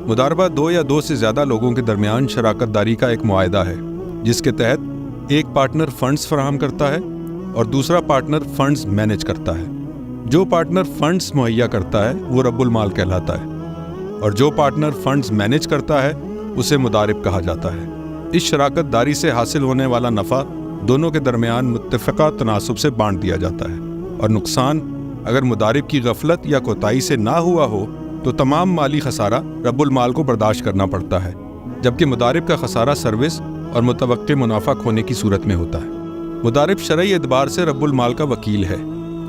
مداربہ دو یا دو سے زیادہ لوگوں کے درمیان شراکت داری کا ایک معاہدہ ہے جس کے تحت ایک پارٹنر فنڈز فراہم کرتا ہے اور دوسرا پارٹنر فنڈز مینیج کرتا ہے۔ جو پارٹنر فنڈز مہیا کرتا ہے وہ رب المال کہلاتا ہے اور جو پارٹنر فنڈز مینیج کرتا ہے اسے مدارب کہا جاتا ہے۔ اس شراکت داری سے حاصل ہونے والا نفع دونوں کے درمیان متفقہ تناسب سے بانٹ دیا جاتا ہے اور نقصان اگر مدارب کی غفلت یا کوتاہی سے نہ ہوا ہو تو تمام مالی خسارہ رب المال کو برداشت کرنا پڑتا ہے، جبکہ مدارب کا خسارہ سروس اور متوقع منافع کھونے کی صورت میں ہوتا ہے۔ مدارب شرعی اعتبار سے رب المال کا وکیل ہے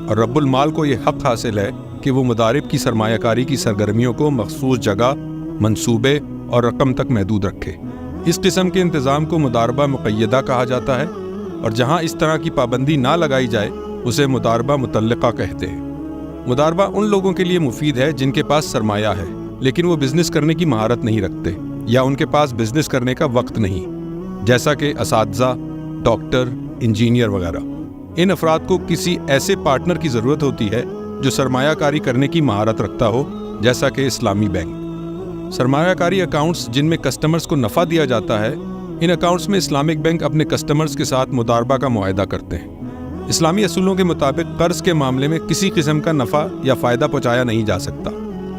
اور رب المال کو یہ حق حاصل ہے کہ وہ مدارب کی سرمایہ کاری کی سرگرمیوں کو مخصوص جگہ، منصوبے اور رقم تک محدود رکھے۔ اس قسم کے انتظام کو مداربہ مقیدہ کہا جاتا ہے اور جہاں اس طرح کی پابندی نہ لگائی جائے اسے مداربہ متعلقہ کہتے ہیں۔ مداربہ ان لوگوں کے لیے مفید ہے جن کے پاس سرمایہ ہے لیکن وہ بزنس کرنے کی مہارت نہیں رکھتے یا ان کے پاس بزنس کرنے کا وقت نہیں، جیسا کہ اساتذہ، ڈاکٹر، انجینئر وغیرہ۔ ان افراد کو کسی ایسے پارٹنر کی ضرورت ہوتی ہے جو سرمایہ کاری کرنے کی مہارت رکھتا ہو، جیسا کہ اسلامی بینک۔ سرمایہ کاری اکاؤنٹس جن میں کسٹمرز کو نفع دیا جاتا ہے، ان اکاؤنٹس میں اسلامک بینک اپنے کسٹمرز کے ساتھ مداربہ کا معاہدہ کرتے ہیں۔ اسلامی اصولوں کے مطابق قرض کے معاملے میں کسی قسم کا نفع یا فائدہ پہنچایا نہیں جا سکتا،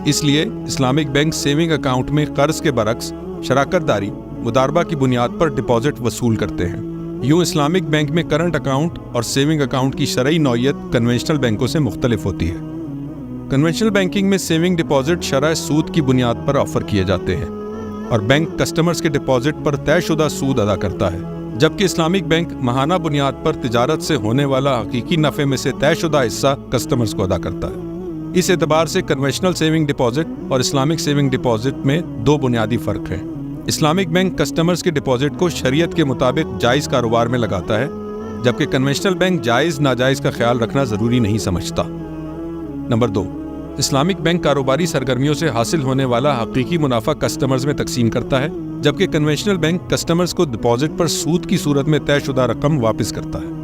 اس لیے اسلامک بینک سیونگ اکاؤنٹ میں قرض کے برعکس شراکت داری مداربہ کی بنیاد پر ڈپازٹ وصول کرتے ہیں۔ یوں اسلامک بینک میں کرنٹ اکاؤنٹ اور سیونگ اکاؤنٹ کی شرعی نوعیت کنونشنل بینکوں سے مختلف ہوتی ہے۔ کنونشنل بینکنگ میں سیونگ ڈپازٹ شرح سود کی بنیاد پر آفر کیے جاتے ہیں اور بینک کسٹمرز کے ڈپازٹ پر طے شدہ سود ادا کرتا ہے، جبکہ اسلامک بینک ماہانہ بنیاد پر تجارت سے ہونے والا حقیقی نفع میں سے طے شدہ حصہ کسٹمرز کو ادا کرتا ہے۔ اس اعتبار سے کنونشنل سیونگ ڈپازٹ اور اسلامک سیونگ ڈپازٹ میں دو بنیادی فرق ہیں۔ اسلامک بینک کسٹمرز کے ڈپازٹ کو شریعت کے مطابق جائز کاروبار میں لگاتا ہے، جبکہ کنونشنل بینک جائز ناجائز کا خیال رکھنا ضروری نہیں سمجھتا۔ نمبر 2، اسلامک بینک کاروباری سرگرمیوں سے حاصل ہونے والا حقیقی منافع کسٹمرز میں تقسیم کرتا ہے، جبکہ کنونشنل بینک کسٹمرز کو ڈپازٹ پر سود کی صورت میں طے شدہ رقم واپس کرتا ہے۔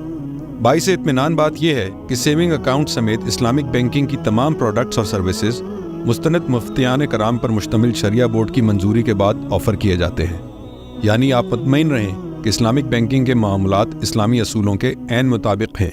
باعث اطمینان بات یہ ہے کہ سیونگ اکاؤنٹ سمیت اسلامک بینکنگ کی تمام پروڈکٹس اور سروسز مستند مفتیان کرام پر مشتمل شریعہ بورڈ کی منظوری کے بعد آفر کیے جاتے ہیں، یعنی آپ مطمئن رہیں کہ اسلامک بینکنگ کے معاملات اسلامی اصولوں کے عین مطابق ہیں۔